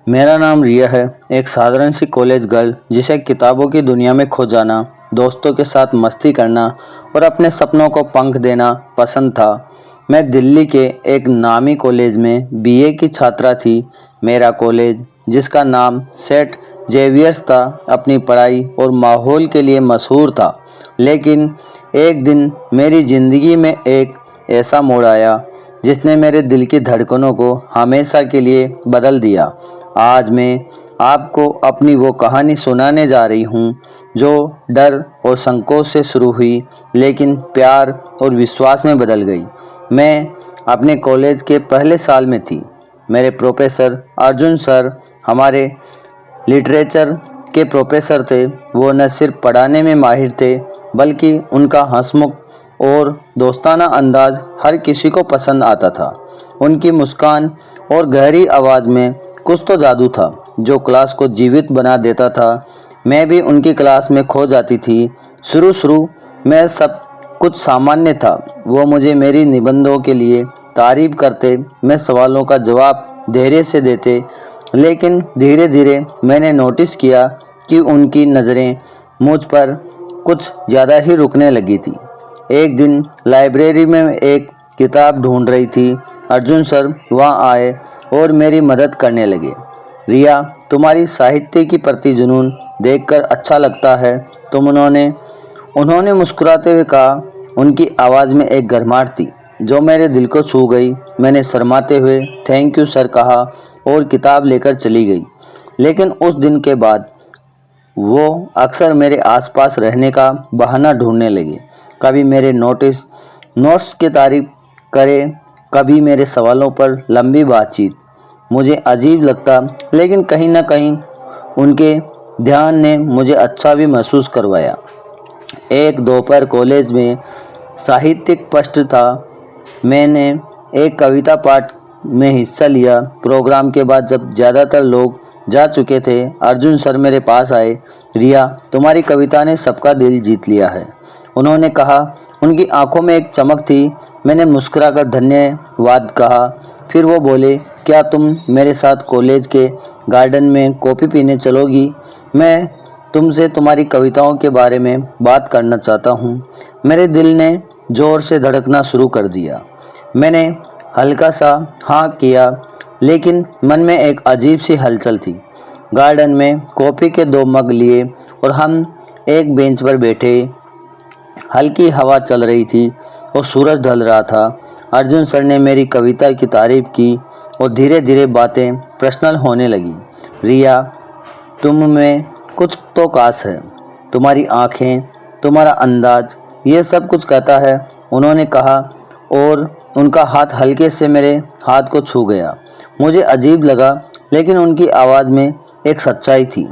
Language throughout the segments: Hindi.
मेरा नाम रिया है, एक साधारण सी कॉलेज गर्ल जिसे किताबों की दुनिया में खो जाना, दोस्तों के साथ मस्ती करना और अपने सपनों को पंख देना पसंद था। मैं दिल्ली के एक नामी कॉलेज में बीए की छात्रा थी। मेरा कॉलेज, जिसका नाम सेंट जेवियर्स था, अपनी पढ़ाई और माहौल के लिए मशहूर था। लेकिन एक दिन मेरी ज़िंदगी में एक ऐसा मोड़ आया जिसने मेरे दिल की धड़कनों को हमेशा के लिए बदल दिया। आज मैं आपको अपनी वो कहानी सुनाने जा रही हूँ जो डर और संकोच से शुरू हुई लेकिन प्यार और विश्वास में बदल गई। मैं अपने कॉलेज के पहले साल में थी। मेरे प्रोफेसर अर्जुन सर हमारे लिटरेचर के प्रोफेसर थे। वो न सिर्फ पढ़ाने में माहिर थे बल्कि उनका हंसमुख और दोस्ताना अंदाज हर किसी को पसंद आता था। उनकी मुस्कान और गहरी आवाज़ में कुछ तो जादू था जो क्लास को जीवित बना देता था। मैं भी उनकी क्लास में खो जाती थी। शुरू में सब कुछ सामान्य था। वो मुझे मेरी निबंधों के लिए तारीफ करते, मैं सवालों का जवाब धैर्य से देते। लेकिन धीरे धीरे मैंने नोटिस किया कि उनकी नज़रें मुझ पर कुछ ज़्यादा ही रुकने लगी थी। एक दिन लाइब्रेरी में एक किताब ढूंढ रही थी। अर्जुन सर वहाँ आए और मेरी मदद करने लगे। रिया, तुम्हारी साहित्य की प्रति जुनून देखकर अच्छा लगता है। उन्होंने मुस्कुराते हुए कहा। उनकी आवाज़ में एक गर्माहट थी जो मेरे दिल को छू गई। मैंने शर्माते हुए थैंक यू सर कहा और किताब लेकर चली गई। लेकिन उस दिन के बाद वो अक्सर मेरे आसपास रहने का बहाना ढूंढने लगे। कभी मेरे नोट्स की तारीफ करे, कभी मेरे सवालों पर लंबी बातचीत। मुझे अजीब लगता, लेकिन कहीं ना कहीं उनके ध्यान ने मुझे अच्छा भी महसूस करवाया। एक दोपहर कॉलेज में साहित्यिक पस्ट था। मैंने एक कविता पाठ में हिस्सा लिया। प्रोग्राम के बाद जब ज़्यादातर लोग जा चुके थे, अर्जुन सर मेरे पास आए। रिया, तुम्हारी कविता ने सबका दिल जीत लिया है, उन्होंने कहा। उनकी आंखों में एक चमक थी। मैंने मुस्कुराकर धन्यवाद कहा। फिर वो बोले, क्या तुम मेरे साथ कॉलेज के गार्डन में कॉफ़ी पीने चलोगी? मैं तुमसे तुम्हारी कविताओं के बारे में बात करना चाहता हूँ। मेरे दिल ने ज़ोर से धड़कना शुरू कर दिया। मैंने हल्का सा हाँ किया, लेकिन मन में एक अजीब सी हलचल थी। गार्डन में कॉफ़ी के 2 मग लिए और हम एक बेंच पर बैठे। हल्की हवा चल रही थी और सूरज ढल रहा था। अर्जुन सर ने मेरी कविता की तारीफ की और धीरे धीरे बातें पर्सनल होने लगी। रिया, तुम में कुछ तो खास है। तुम्हारी आँखें, तुम्हारा अंदाज, ये सब कुछ कहता है, उन्होंने कहा और उनका हाथ हल्के से मेरे हाथ को छू गया। मुझे अजीब लगा, लेकिन उनकी आवाज़ में एक सच्चाई थी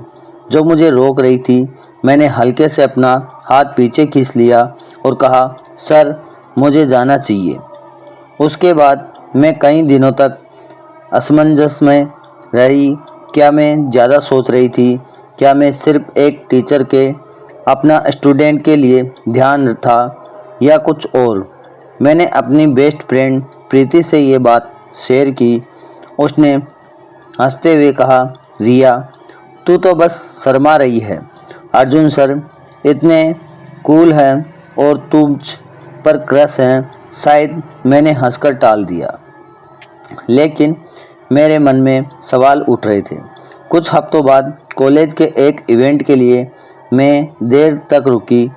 जो मुझे रोक रही थी। मैंने हल्के से अपना हाथ पीछे खींच लिया और कहा, सर मुझे जाना चाहिए। उसके बाद मैं कई दिनों तक असमंजस में रही। क्या मैं ज़्यादा सोच रही थी? क्या मैं सिर्फ एक टीचर के अपना स्टूडेंट के लिए ध्यान था या कुछ और? मैंने अपनी बेस्ट फ्रेंड प्रीति से ये बात शेयर की। उसने हंसते हुए कहा, रिया, तू तो बस शर्मा रही है। अर्जुन सर इतने कूल हैं और तुझ पर क्रश हैं। शायद मैंने हंसकर टाल दिया, लेकिन मेरे मन में सवाल उठ रहे थे। कुछ हफ्तों बाद कॉलेज के एक इवेंट के लिए मैं देर तक रुकी।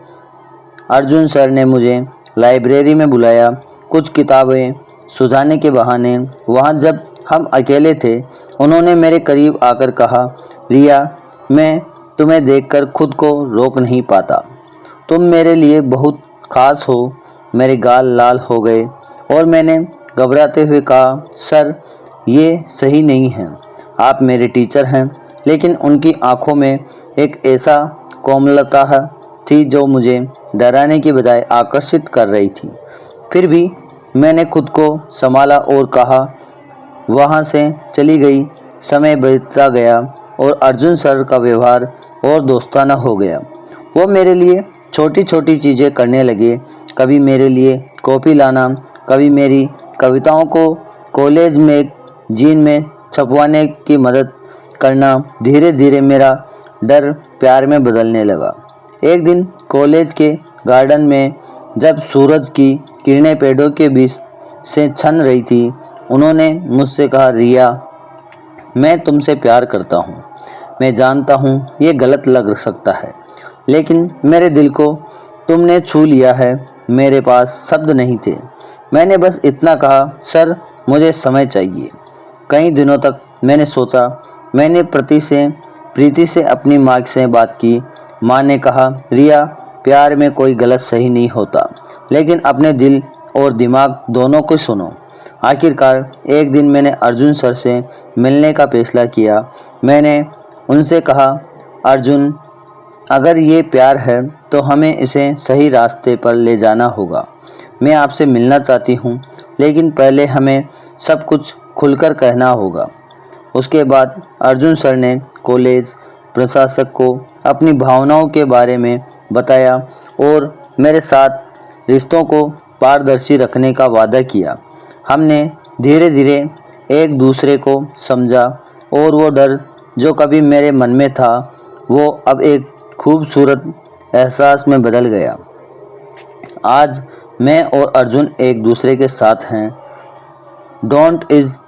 अर्जुन सर ने मुझे लाइब्रेरी में बुलाया, कुछ किताबें सुझाने के बहाने। वहाँ जब हम अकेले थे, उन्होंने मेरे करीब आकर कहा, रिया, मैं तुम्हें देखकर खुद को रोक नहीं पाता। तुम मेरे लिए बहुत ख़ास हो। मेरे गाल लाल हो गए और मैंने घबराते हुए कहा, सर ये सही नहीं है। आप मेरे टीचर हैं। लेकिन उनकी आंखों में एक ऐसा कोमलता थी जो मुझे डराने की बजाय आकर्षित कर रही थी। फिर भी मैंने खुद को संभाला और कहा, वहाँ से चली गई। समय बीतता गया और अर्जुन सर का व्यवहार और दोस्ताना हो गया। वो मेरे लिए छोटी छोटी चीज़ें करने लगे। कभी मेरे लिए कॉफ़ी लाना, कभी मेरी कविताओं को कॉलेज में जीन में छपवाने की मदद। करना धीरे धीरे मेरा डर प्यार में बदलने लगा। एक दिन कॉलेज के गार्डन में जब सूरज की किरणें पेड़ों के बीच से छन रही थी, उन्होंने मुझसे कहा, रिया, मैं तुमसे प्यार करता हूँ। मैं जानता हूँ ये गलत लग सकता है, लेकिन मेरे दिल को तुमने छू लिया है। मेरे पास शब्द नहीं थे। मैंने बस इतना कहा, सर मुझे समय चाहिए। कई दिनों तक मैंने सोचा। मैंने प्रीति से अपनी माँ से बात की। माँ ने कहा, रिया, प्यार में कोई गलत सही नहीं होता, लेकिन अपने दिल और दिमाग दोनों को सुनो। आखिरकार एक दिन मैंने अर्जुन सर से मिलने का फैसला किया। मैंने उनसे कहा, अर्जुन, अगर ये प्यार है तो हमें इसे सही रास्ते पर ले जाना होगा। मैं आपसे मिलना चाहती हूँ, लेकिन पहले हमें सब कुछ खुलकर कहना होगा। उसके बाद अर्जुन सर ने कॉलेज प्रशासक को अपनी भावनाओं के बारे में बताया और मेरे साथ रिश्तों को पारदर्शी रखने का वादा किया। हमने धीरे धीरे एक दूसरे को समझा और वो डर जो कभी मेरे मन में था, वो अब एक खूबसूरत एहसास में बदल गया। आज मैं और अर्जुन एक दूसरे के साथ हैं। Don't is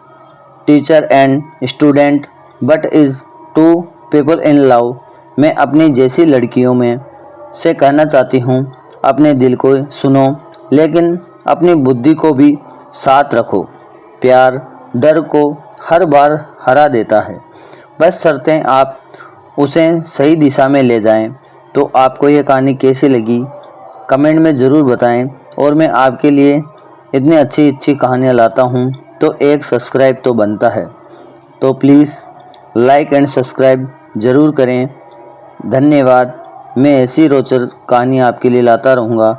teacher and student but is two people in love. मैं अपनी जैसी लड़कियों में से कहना चाहती हूँ, अपने दिल को सुनो, लेकिन अपनी बुद्धि को भी साथ रखो। प्यार डर को हर बार हरा देता है, बस शर्तें आप उसे सही दिशा में ले जाएं। तो आपको यह कहानी कैसी लगी कमेंट में ज़रूर बताएं, और मैं आपके लिए इतनी अच्छी अच्छी कहानियाँ लाता हूँ तो एक सब्सक्राइब तो बनता है। तो प्लीज़ लाइक एंड सब्सक्राइब ज़रूर करें। धन्यवाद। मैं ऐसी रोचक कहानी आपके लिए लाता रहूँगा।